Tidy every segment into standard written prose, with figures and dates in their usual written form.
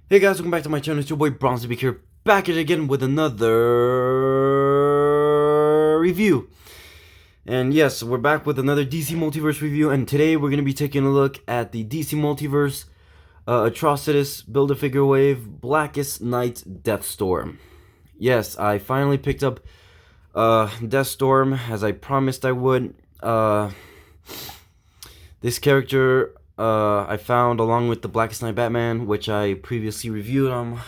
Hey guys, welcome back to my channel. It's your boy Bronzy here, back at it again with another review. And yes, we're back with another DC Multiverse review, and today we're going to be taking a look at the DC Multiverse Atrocitus Build-A-Figure Wave Blackest Night Deathstorm. Yes, I finally picked up Deathstorm as I promised I would. This character I found along with the Blackest Night Batman, which I previously reviewed on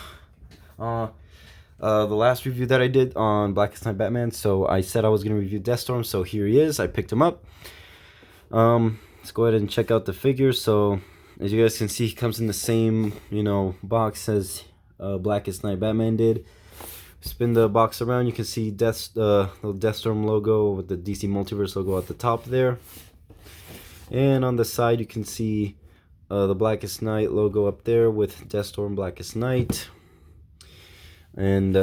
the last review that I did on Blackest Night Batman. So I said I was going to review Deathstorm, so here he is. I picked him up. Let's go ahead and check out the figure. So as you guys can see, he comes in the same, box as Blackest Night Batman did. Spin the box around, you can see the Deathstorm logo with the DC Multiverse logo at the top there. And on the side, you can see the Blackest Night logo up there with Deathstorm Blackest Night. And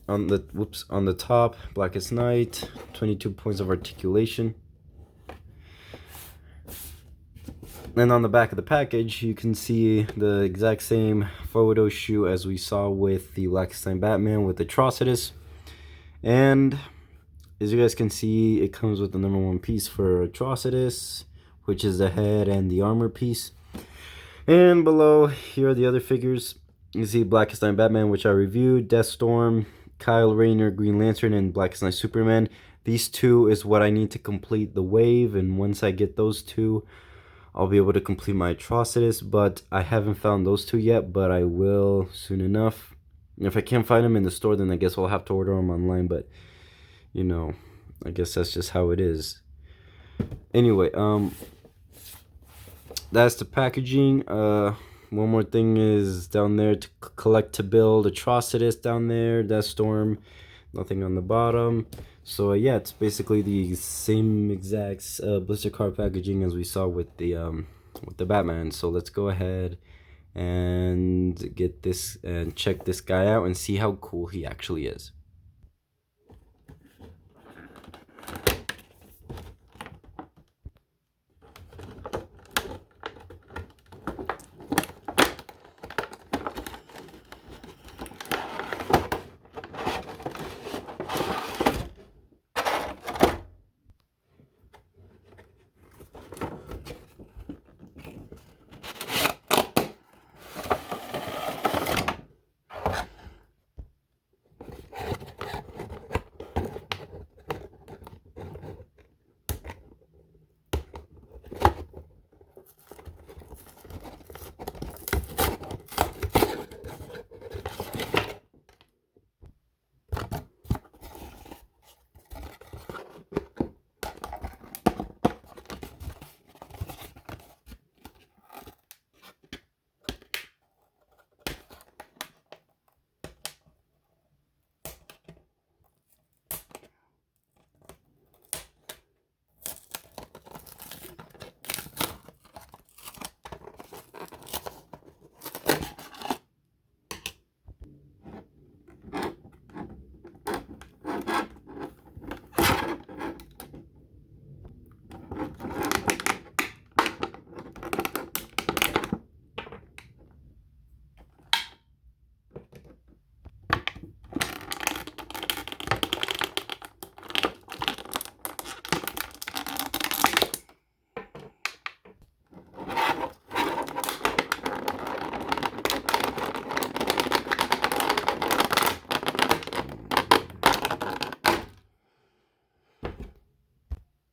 on the top, Blackest Night, 22 points of articulation. And on the back of the package, you can see the exact same photo shoot as we saw with the Blackest Night Batman with Atrocitus. And as you guys can see, it comes with the #1 piece for Atrocitus, which is the head and the armor piece. And below, here are the other figures. You see Blackest Night Batman, which I reviewed, Deathstorm, Kyle Rayner, Green Lantern, and Blackest Night Superman. These two is what I need to complete the wave, and once I get those two, I'll be able to complete my Atrocitus, but I haven't found those two yet, but I will soon enough. If I can't find them in the store, then I guess I'll have to order them online, but I guess that's just how it is. Anyway, that's the packaging. One more thing is down there to collect to build Atrocitus down there, Deathstorm, nothing on the bottom. So yeah, it's basically the same exact blister card packaging as we saw with the Batman. So let's go ahead and get this and check this guy out and see how cool he actually is.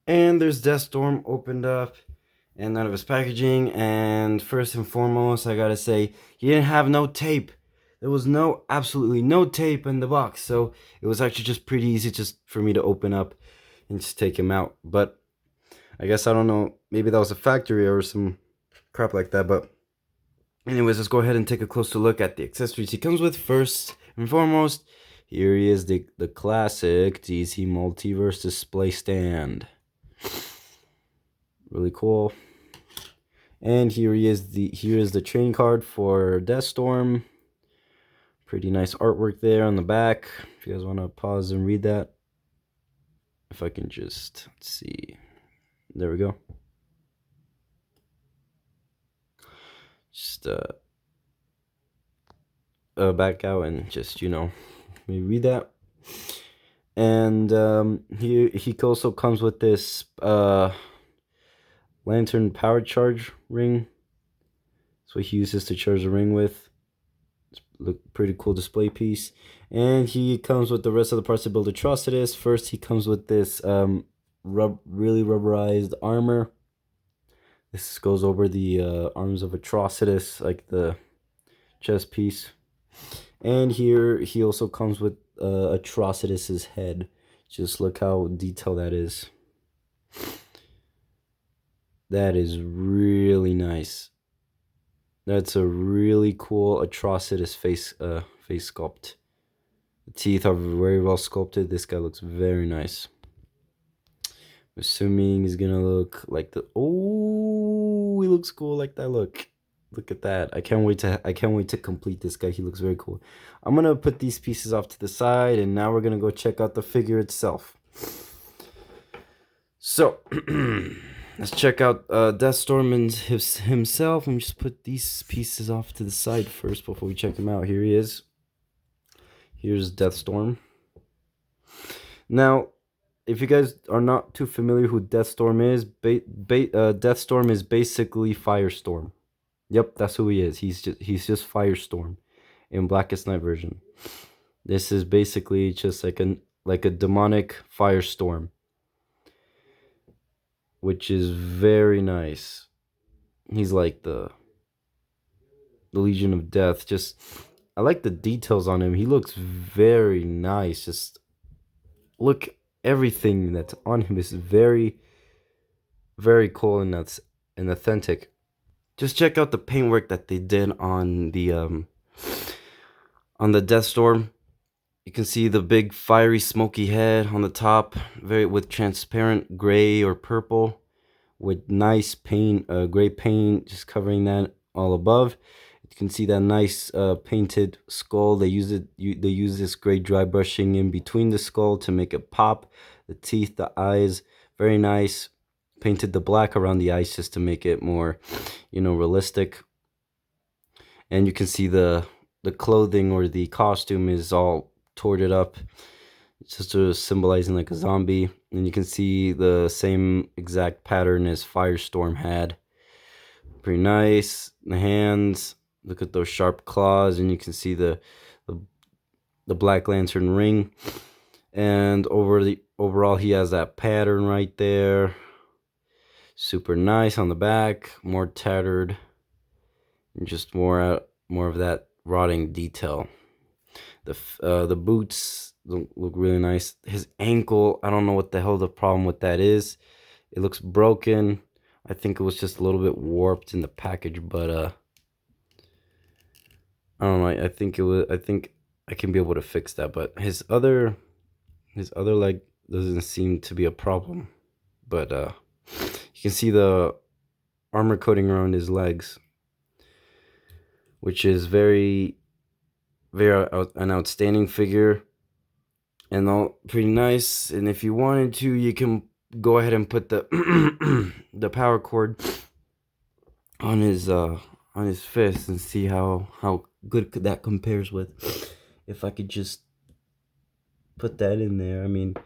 And there's Deathstorm opened up and out of his packaging. And first and foremost, I gotta say, he didn't have no tape. There was absolutely no tape in the box. So it was actually just pretty easy just for me to open up and just take him out. But I guess, I don't know, maybe that was a factory or some crap like that. But anyways, let's go ahead and take a closer look at the accessories he comes with. First and foremost, here he is, the classic DC Multiverse display stand. Really cool. And here is the trading card for Deathstorm. Pretty nice artwork there on the back. If you guys want to pause and read that. If I can just, let's see. There we go. Just back out and just, you know, maybe read that. And he also comes with this lantern power charge ring. That's what he uses to charge the ring with. It's look pretty cool display piece. And he comes with the rest of the parts to build Atrocitus. First, he comes with this really rubberized armor. This goes over the arms of Atrocitus, like the chest piece. And here he also comes with Atrocitus's head. Just look how detailed that is. That is really nice. That's a really cool Atrocitus face sculpt. The teeth are very well sculpted. This guy looks very nice. I'm assuming he's gonna look like the he looks cool like that. Look at that. I can't wait to complete this guy. He looks very cool. I'm gonna put these pieces off to the side, and now we're gonna go check out the figure itself. So let's check out Deathstorm and himself. Let me just put these pieces off to the side first before we check him out. Here he is. Here's Deathstorm. Now, if you guys are not too familiar who Deathstorm is, Deathstorm is basically Firestorm. Yep, that's who he is. He's just Firestorm in Blackest Night version. This is basically just like a demonic Firestorm, which is very nice. He's like the Legion of Death. Just I like the details on him. He looks very nice. Just look, everything that's on him is very, very cool and that's and authentic. Just check out the paintwork that they did on the Deathstorm. You can see the big fiery smoky head on the top, with transparent gray or purple, with nice paint, gray paint just covering that all above. You can see that nice painted skull. They use this gray dry brushing in between the skull to make it pop. The teeth, the eyes, very nice. Painted the black around the eyes just to make it more, you know, realistic. And you can see the clothing or the costume is all torted up. It's just sort of symbolizing like a zombie. And you can see the same exact pattern as Firestorm had. Pretty nice. The hands, look at those sharp claws, and you can see the Black Lantern ring. And overall he has that pattern right there. Super nice on the back, more tattered, and just more of that rotting detail. The boots look really nice. His ankle, I don't know what the hell the problem with that is. It looks broken. I think it was just a little bit warped in the package, but I don't know. I think I can be able to fix that. But his other leg doesn't seem to be a problem. But you can see the armor coating around his legs, which is very, very an outstanding figure, and all pretty nice. And if you wanted to, you can go ahead and put the the power cord on his fist and see how good that compares with. If I could just put that in there, I mean,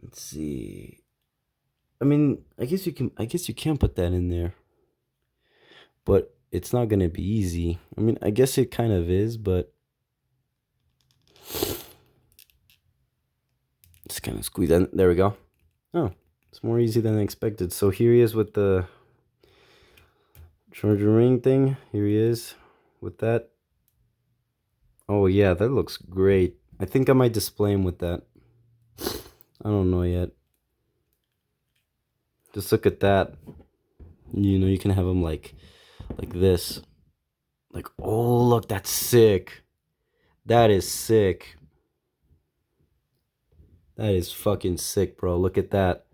let's see. I mean, I guess you can put that in there, but it's not gonna be easy. I mean, I guess it kind of is, but just kind of squeeze that. There we go. Oh, it's more easy than I expected. So here he is with the charger ring thing. Here he is with that. Oh yeah, that looks great. I think I might display him with that. I don't know yet. Just look at that. You know, you can have him like this. Like, oh, look, that's sick. That is sick. That is fucking sick, bro. Look at that.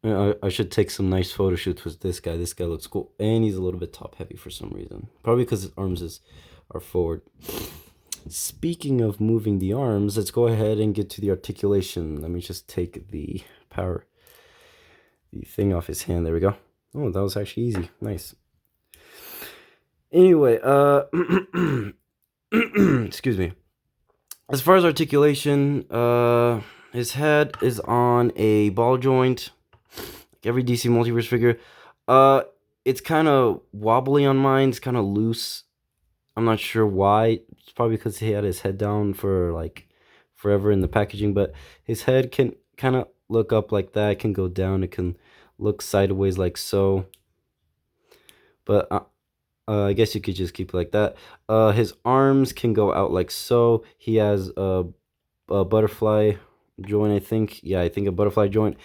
I should take some nice photo shoots with this guy. This guy looks cool. And he's a little bit top heavy for some reason. Probably because his arms are forward. Speaking of moving the arms, let's go ahead and get to the articulation. Let me just take the thing off his hand. There we go. Oh, that was actually easy. Nice. Anyway, Excuse me. As far as articulation, his head is on a ball joint, like every DC Multiverse figure. Uh, it's kind of wobbly on mine. It's kind of loose. I'm not sure why. It's probably because he had his head down for like forever in the packaging. But his head can kind of look up like that. It can go down. It can look sideways like so. But I guess you could just keep it like that. His arms can go out like so. He has a butterfly joint, I think. Yeah, I think a butterfly joint.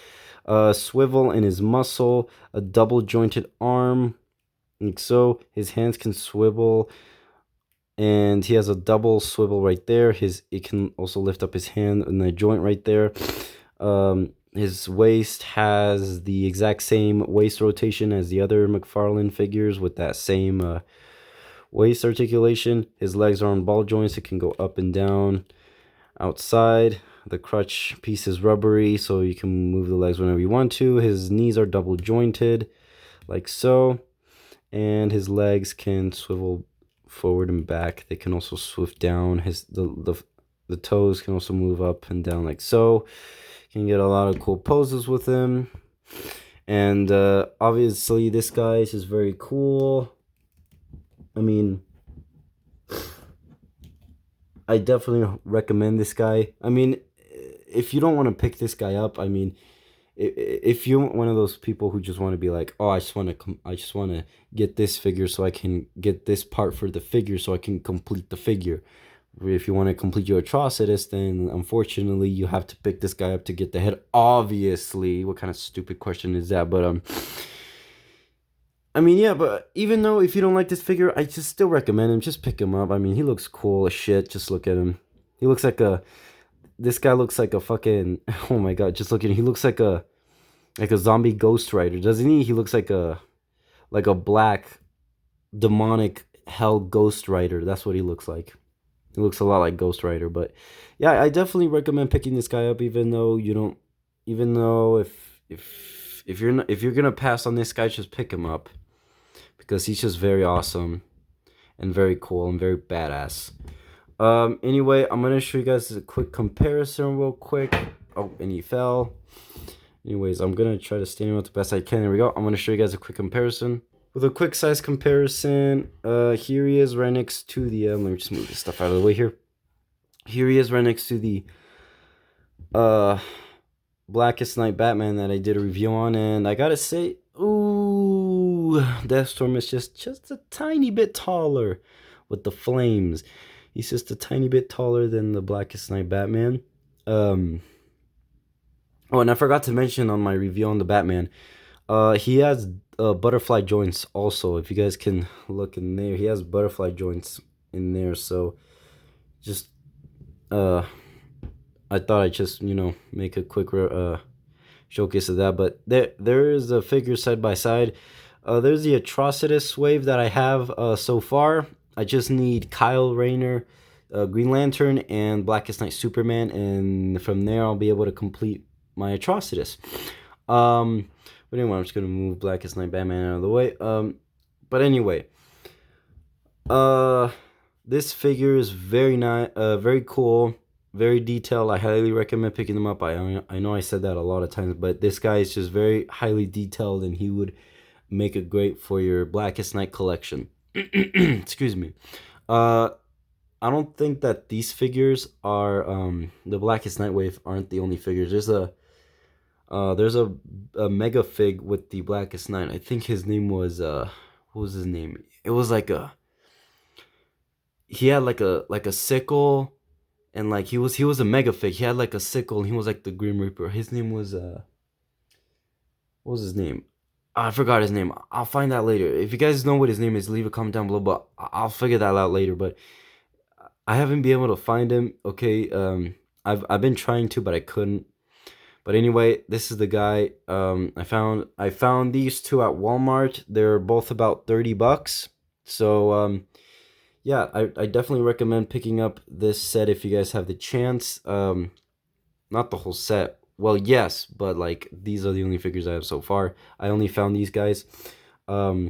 Swivel in his muscle. A double jointed arm, like so. His hands can swivel, and he has a double swivel right there. It can also lift up his hand in the joint right there. His waist has the exact same waist rotation as the other McFarlane figures with that same waist articulation. His legs are on ball joints. It can go up and down outside. The crutch piece is rubbery, so you can move the legs whenever you want to. His knees are double jointed, like so. And his legs can swivel forward and back. They can also swift down. The toes can also move up and down like so. You can get a lot of cool poses with him. And obviously this guy is just very cool. I mean, I definitely recommend this guy. I mean, if you don't want to pick this guy up, I mean, if you're one of those people who just want to be like, oh, I just want to get this figure so I can get this part for the figure so I can complete the figure. If you want to complete your Atrocitus, then unfortunately you have to pick this guy up to get the head. Obviously, what kind of stupid question is that? But I mean, yeah, but even though if you don't like this figure, I just still recommend him. Just pick him up. I mean, he looks cool as shit. Just look at him. He looks like this guy looks like a fucking, oh my god, just look at him. He looks like a zombie Ghost Rider, doesn't he? He looks like a black demonic hell Ghost Rider. That's what he looks like. He looks a lot like Ghost Rider. But yeah, I definitely recommend picking this guy up, even though if you're gonna pass on this guy, just pick him up, because he's just very awesome and very cool and very badass. Anyway, I'm gonna show you guys a quick comparison real quick. Oh, and he fell. Anyways, I'm gonna try to stand him up the best I can. There we go. I'm gonna show you guys a quick comparison. With a quick size comparison, here he is right next to the, let me just move this stuff out of the way here. Here he is right next to the Blackest Night Batman that I did a review on, and I gotta say, ooh, Deathstorm is just a tiny bit taller with the flames. He's just a tiny bit taller than the Blackest Night Batman. Oh, and I forgot to mention on my review on the Batman, he has butterfly joints also. If you guys can look in there, he has butterfly joints in there. So just I thought I'd just make a quick showcase of that. But there is a figure side by side. There's the Atrocitus wave that I have so far. I just need Kyle Rayner, Green Lantern, and Blackest Night Superman, and from there I'll be able to complete my Atrocitus. But anyway, I'm just gonna move Blackest Night Batman out of the way. But anyway, this figure is very nice, very cool, very detailed. I highly recommend picking them up. I know I said that a lot of times, but this guy is just very highly detailed, and he would make it great for your Blackest Night collection. Excuse me. I don't think that these figures are the Blackest Night wave aren't the only figures. There's a mega fig with the Blackest Night. I think his name was what was his name? It was like he had like a sickle, and like he was a mega fig. He had like a sickle, and he was like the Grim Reaper. His name was what was his name? I forgot his name. I'll find that later. If you guys know what his name is, leave a comment down below, but I'll figure that out later. But I haven't been able to find him. Okay, I've been trying to, but I couldn't. But anyway, this is the guy. I found these two at Walmart. They're both about $30. So yeah, I definitely recommend picking up this set if you guys have the chance. Not the whole set. Well, yes, but like these are the only figures I have so far. I only found these guys. As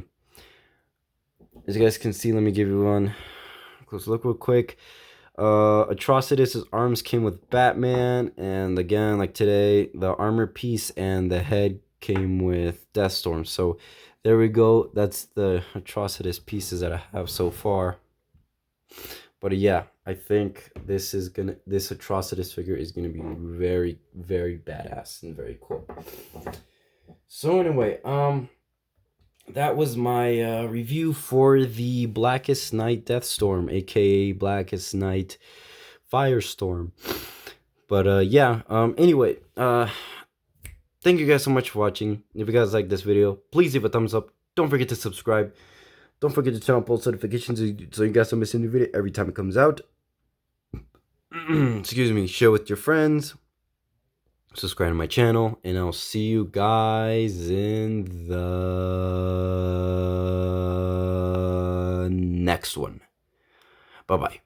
you guys can see, let me give you one close look real quick. Atrocitus' arms came with Batman, and again, like today, the armor piece and the head came with Deathstorm. So there we go. That's the Atrocitus pieces that I have so far. But yeah, I think this Atrocitus figure is gonna be very, very badass and very cool. So anyway, that was my review for the Blackest Night Deathstorm, aka Blackest Night Firestorm. But yeah, anyway, thank you guys so much for watching. If you guys like this video, please leave a thumbs up. Don't forget to subscribe. Don't forget to turn on post notifications so you guys don't miss a new video every time it comes out. Excuse me. Share with your friends. Subscribe to my channel, and I'll see you guys in the next one. Bye-bye.